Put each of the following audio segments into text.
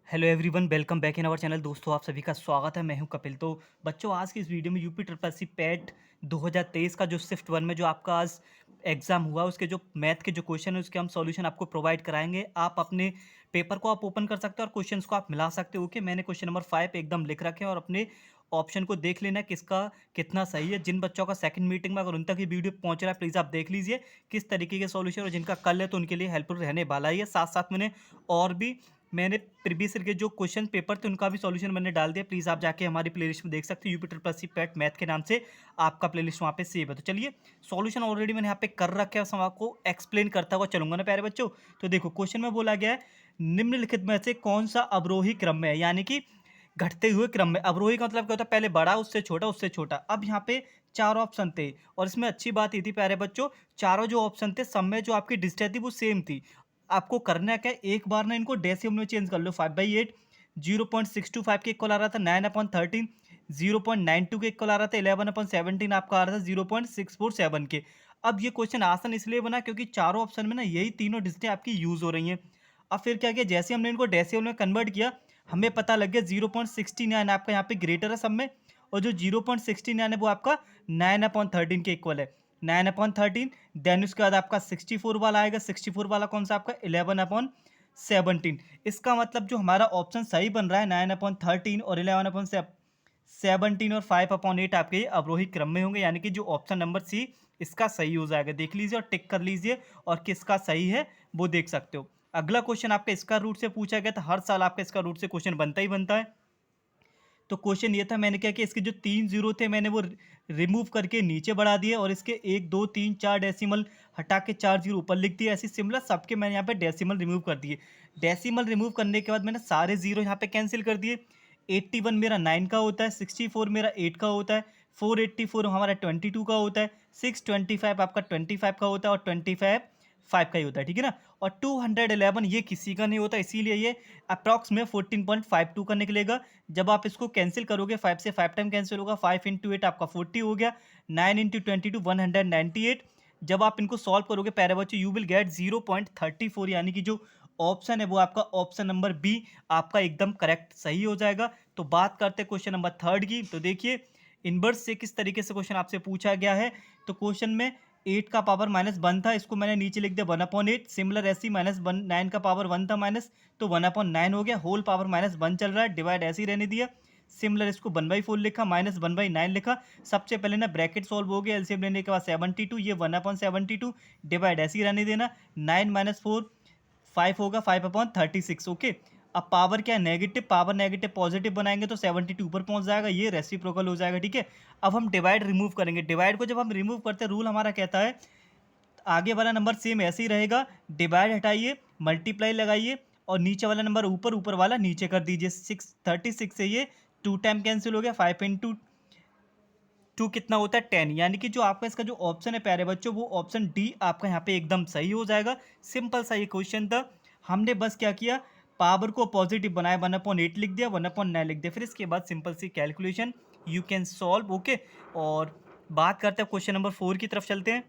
Hello everyone, welcome back in our channel. दोस्तों, आप सभी का स्वागत है। मैं हूं कपिल। तो बच्चों, आज की इस वीडियो में यूपी ट्रिपल सी पैट 2023 का जो शिफ्ट वन में जो आपका आज एग्जाम हुआ, उसके जो मैथ के जो क्वेश्चन है उसके हम सॉल्यूशन आपको प्रोवाइड कराएंगे। आप अपने पेपर को आप ओपन कर सकते हो और क्वेश्चंस को आप मिला सकते हो। ओके, मैंने क्वेश्चन नंबर 5 एकदम लिख रखे हैं और अपने ऑप्शन को देख लेना किसका कितना सही है। जिन बच्चों का सेकंड मीटिंग में अगर उन तक ये वीडियो पहुंच रहा है, प्लीज़ आप देख लीजिए किस तरीके के सॉल्यूशन, और जिनका कल है तो उनके लिए हेल्पफुल रहने वाला ही है। साथ साथ मैंने प्रीवियस ईयर के जो क्वेश्चन पेपर थे उनका भी सॉल्यूशन मैंने डाल दिया। प्लीज़ आप जाके हमारी प्लेलिस्ट में देख सकते हो। यूपी ट्रिपल सी पैट मैथ के नाम से आपका प्लेलिस्ट वहाँ पे सेव है। तो चलिए, सॉल्यूशन ऑलरेडी मैंने यहाँ पे कर रखा है, सब आपको एक्सप्लेन करता हुआ चलूंगा ना प्यारे बच्चों। तो देखो, क्वेश्चन में बोला गया है निम्नलिखित में से कौन सा अवरोही क्रम में है, यानी कि घटते हुए क्रम में। अवरोही का मतलब क्या होता है? पहले बड़ा, उससे छोटा, उससे छोटा। अब यहाँ पे चार ऑप्शन थे और इसमें अच्छी बात ये थी प्यारे बच्चों, चारों जो ऑप्शन थे सब में जो आपकी डिस्टेंस थी वो सेम थी। आपको करना क्या है, एक बार ना इनको डेसिमल में चेंज कर लो। 5/8 0.625 के इक्वल आ रहा था 9/13, 0.92 के इक्वल आ रहा था 11/17 आपका आ रहा था 0.647 के। अब ये क्वेश्चन आसान इसलिए बना क्योंकि चारों ऑप्शन में ना यही तीनों डिजिटें आपकी यूज हो रही हैं। अब फिर क्या किया, जैसे हमने इनको डेसिमल में कन्वर्ट किया, हमें पता लग गया 0.69 आपका यहाँ पे ग्रेटर है सब में, और जो 0.69 है वो आपका 9/13 के इक्वल है। 9/13, देन उसके बाद आपका 64 वाला आएगा। 64 वाला कौन सा आपका 11/17। इसका मतलब जो हमारा ऑप्शन सही बन रहा है 9/13 और 11/17 और 5/8 आपके ये अवरोही क्रम में होंगे, यानी कि जो ऑप्शन नंबर सी इसका सही हो जाएगा। देख लीजिए और टिक कर लीजिए, और किसका सही है वो देख सकते हो। अगला क्वेश्चन आपका इसका रूट से पूछा गया था। हर साल आपका इसका रूट से क्वेश्चन बनता ही बनता है। तो क्वेश्चन ये था, मैंने क्या किया, इसके जो 3 जीरो थे मैंने वो रिमूव करके नीचे बढ़ा दिए, और इसके 1 2 3 4 डेसिमल हटा के 4 जीरो ऊपर लिख दिए। ऐसे सिमिलर सबके मैंने यहाँ पे डेसिमल रिमूव कर दिए। डेसिमल रिमूव करने के बाद मैंने सारे जीरो यहाँ पे कैंसिल कर दिए। 81 मेरा 9 का होता है, 64 मेरा 8 का होता है, 484 हमारा 22 का होता है, 625 आपका 25 का होता है, और 25 5 का ही होता है। ठीक है ना। और 211 ये किसी का नहीं होता, इसीलिए ये अप्रॉक्स में 14.52 का निकलेगा। जब आप इसको कैंसिल करोगे, 5 से 5 टाइम कैंसिल होगा, 5 इंटू 8 आपका 40 हो गया, 9 इंटू 22 198। जब आप इनको सॉल्व करोगे प्यारे बच्चों, यू विल गेट 0.34, यानी कि जो ऑप्शन है वो आपका ऑप्शन नंबर बी आपका एकदम करेक्ट सही हो जाएगा। तो बात करते हैं क्वेश्चन नंबर थर्ड की। तो देखिए, इनवर्स से किस तरीके से क्वेश्चन आपसे पूछा गया है। तो क्वेश्चन में 8 का पावर -1 था, इसको मैंने नीचे लिख दिया 1/8। सिमिलर ऐसे ही -1 9 का पावर 1 था माइनस, तो 1/9 हो गया। होल पावर -1 चल रहा है, डिवाइड ऐसे ही रहने दिया। सिमिलर इसको 1/4 लिखा, -1/9 लिखा। सबसे पहले ना ब्रैकेट सॉल्व हो गया, एलसीएम लेने के बाद 72, ये 1/72 डिवाइड ऐसे ही रहने देना। 9 - 4 5 होगा, 5/36। ओके। अब पावर क्या है, नेगेटिव। पावर नेगेटिव पॉजिटिव बनाएंगे तो 72 ऊपर पहुंच जाएगा, ये रेसिप्रोकल हो जाएगा। ठीक है। अब हम डिवाइड रिमूव करेंगे। डिवाइड को जब हम रिमूव करते हैं, रूल हमारा कहता है आगे वाला नंबर सेम ऐसे ही रहेगा, डिवाइड हटाइए, मल्टीप्लाई लगाइए, और नीचे वाला नंबर ऊपर, ऊपर वाला नीचे कर दीजिए। 36 से ये 2 टाइम कैंसिल हो गया, 5 इंटू 2 कितना होता है 10, यानी कि जो आपका इसका जो ऑप्शन है प्यारे बच्चों, वो ऑप्शन डी आपका यहाँ पे एकदम सही हो जाएगा। सिंपल सा ये क्वेश्चन था। हमने बस क्या किया, पावर को पॉजिटिव बनाया, 1/8 लिख दिया, 1/9 लिख दिया। फिर इसके बाद सिंपल सी calculation, you can solve. Okay. और बात करते हैं क्वेश्चन नंबर 4 की तरफ चलते हैं।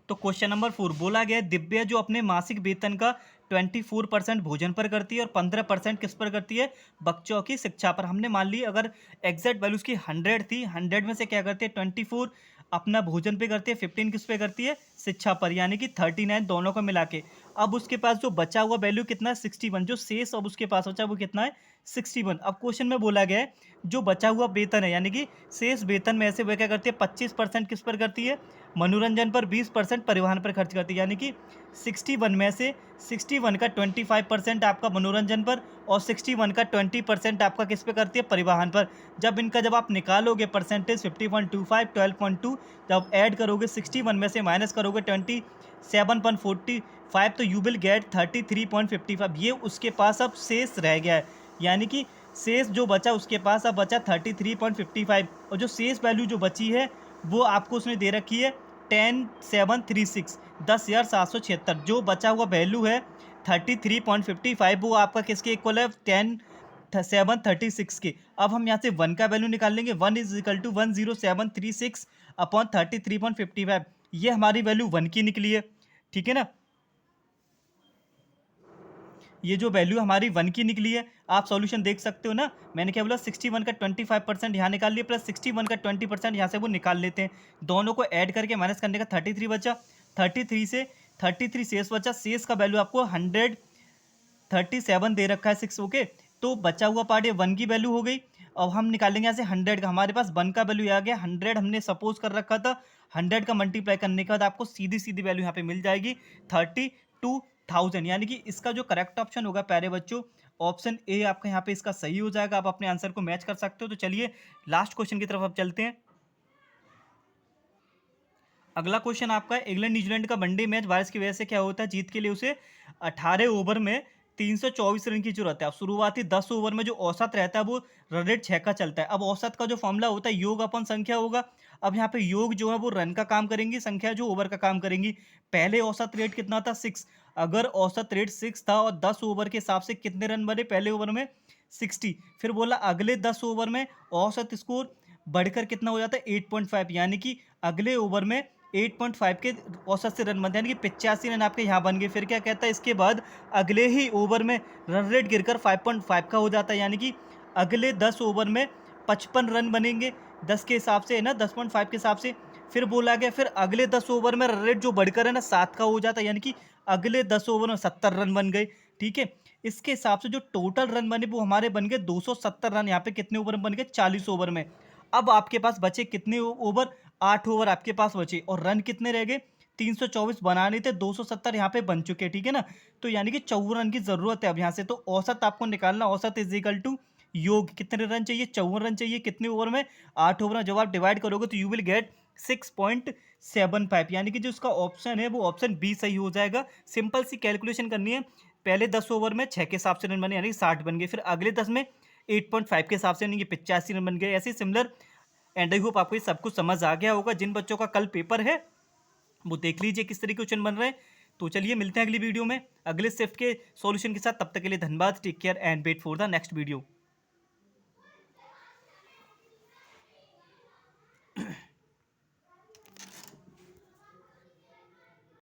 तो क्वेश्चन नंबर 4 बोला गया, दिव्या जो अपने मासिक वेतन का 24% भोजन पर करती है और 15% किस पर करती है, बच्चों की शिक्षा पर। हमने मान ली अगर एग्जैक्ट वैल्यूज की 100 थी, 100 में से क्या करती है 24 अपना भोजन पे करती है, 15 किस पे करती है, शिक्षा पर, यानी कि 39 दोनों को मिला के। अब उसके पास जो बचा हुआ वैल्यू कितना है 61, जो शेष अब उसके पास बचा वो कितना है 61। अब क्वेश्चन में बोला गया है जो बचा हुआ वेतन है, यानी कि शेष वेतन में से वह क्या करती है 25% किस पर करती है, मनोरंजन पर, 20% परिवहन पर खर्च करती है। यानी कि 61 में से 61 का 25% आपका मनोरंजन पर, और 61 का 20% आपका किस पे करती है, परिवहन पर। जब आप निकालोगे परसेंटेज 50.25 12.2, जब ऐड करोगे 61 में से माइनस करोगे 27.45, तो यू विल गेट 33.55। ये उसके पास अब शेष रह गया है, यानी कि शेष जो बचा उसके पास अब बचा 33.55, और जो शेष वैल्यू जो बची है वो आपको उसने दे रखी है 10,736, 10,776। जो बचा हुआ वैल्यू है 33.55, वो आपका किसके इक्वल है 10,736 के। अब हम यहाँ से 1 का वैल्यू निकाल लेंगे। 1 इज इक्वल टू 10736 अपॉन 33.55, ये हमारी वैल्यू 1 की निकली है। ठीक है ना। ये जो वैल्यू हमारी 1 की निकली है, आप सॉल्यूशन देख सकते हो ना, मैंने क्या बोला 61 का 25% यहाँ निकाल लिया प्लस 61 का 20% यहाँ से वो निकाल लेते हैं, दोनों को ऐड करके माइनस करने का 33 बचा, 33 से 33 शेष बचा, शेष का वैल्यू आपको 137 दे रखा है 6। ओके, तो बचा हुआ पार्ट ये 1 की वैल्यू हो गई। अब हम निकालेंगे यहाँ से 100 का, हमारे पास 1 का वैल्यू आ गया, 100 हमने सपोज कर रखा था, 100 का मल्टीप्लाई करने के बाद आपको सीधी सीधी वैल्यू यहाँ पे मिल जाएगी 32,000, यानी कि इसका जो करेक्ट ऑप्शन होगा प्यारे बच्चों, ऑप्शन ए आपका यहाँ पे इसका सही हो जाएगा। आप अपने आंसर को मैच कर सकते हो। तो चलिए लास्ट क्वेश्चन की तरफ अब चलते हैं। अगला क्वेश्चन आपका है, इंग्लैंड न्यूजीलैंड का वनडे मैच बारिश की वजह से क्या होता है, जीत के लिए उसे 18 ओवर में 324 रन की जरूरत है। अब शुरुआती 10 ओवर में जो औसत रहता है वो रन रेट 6 का चलता है। अब औसत का जो फॉर्मूला होता है योग अपन संख्या होगा। अब यहाँ पे योग जो है वो रन का काम करेंगी, संख्या जो ओवर का काम करेंगी। पहले औसत रेट कितना था 6, अगर औसत रेट 6 था और 10 ओवर के हिसाब से कितने रन बने पहले ओवर में 60, फिर बोला अगले 10 ओवर में औसत स्कोर बढ़कर कितना हो जाता है 8.5, यानी कि अगले ओवर में 8.5 के औसत से रन बनते हैं, यानी कि 85 रन आपके यहाँ बन गए। फिर क्या कहता है, इसके बाद अगले ही ओवर में रन रेट गिरकर 5.5 का हो जाता है, यानी कि अगले 10 ओवर में 55 रन बनेंगे 10 के हिसाब से, है ना, 10.5 के हिसाब से। फिर बोला गया फिर अगले 10 ओवर में रन रेट जो बढ़कर है ना 7 का हो जाता है, यानी कि अगले 10 ओवर में 70 रन बन गए। ठीक है, इसके हिसाब से जो टोटल रन बने वो हमारे बन गए 270 रन। यहाँ पे कितने ओवर में बन गए 40 ओवर में। अब आपके पास बचे कितने ओवर, 8 ओवर आपके पास बचे, और रन कितने रह गए 324 बनाने थे, 270 यहाँ पे बन चुके। ठीक है ना, तो यानी कि 54 रन की जरूरत है अब यहाँ से। तो औसत आपको निकालना, औसत इज इक्वल टू योग, कितने रन चाहिए 54 रन चाहिए, कितने ओवर में 8 ओवर में। जब आप डिवाइड करोगे तो यू विल गेट 6.75, यानी कि जो उसका ऑप्शन है वो ऑप्शन बी सही हो जाएगा। सिंपल सी कैलकुलेशन करनी है, पहले 10 ओवर में 6 के हिसाब से रन बने यानी 60 बन गए, फिर अगले 10 में 8.5 के हिसाब से यानी कि 85 रन बन गए, ऐसे सिमिलर। एंड आई होप आपको ये सब कुछ समझ आ गया होगा। जिन बच्चों का कल पेपर है वो देख लीजिए किस तरीके के क्वेश्चन बन रहे हैं। तो चलिए मिलते हैं अगली वीडियो में अगले शिफ्ट के सॉल्यूशन के साथ। तब तक के लिए धन्यवाद, take care and wait for the next video.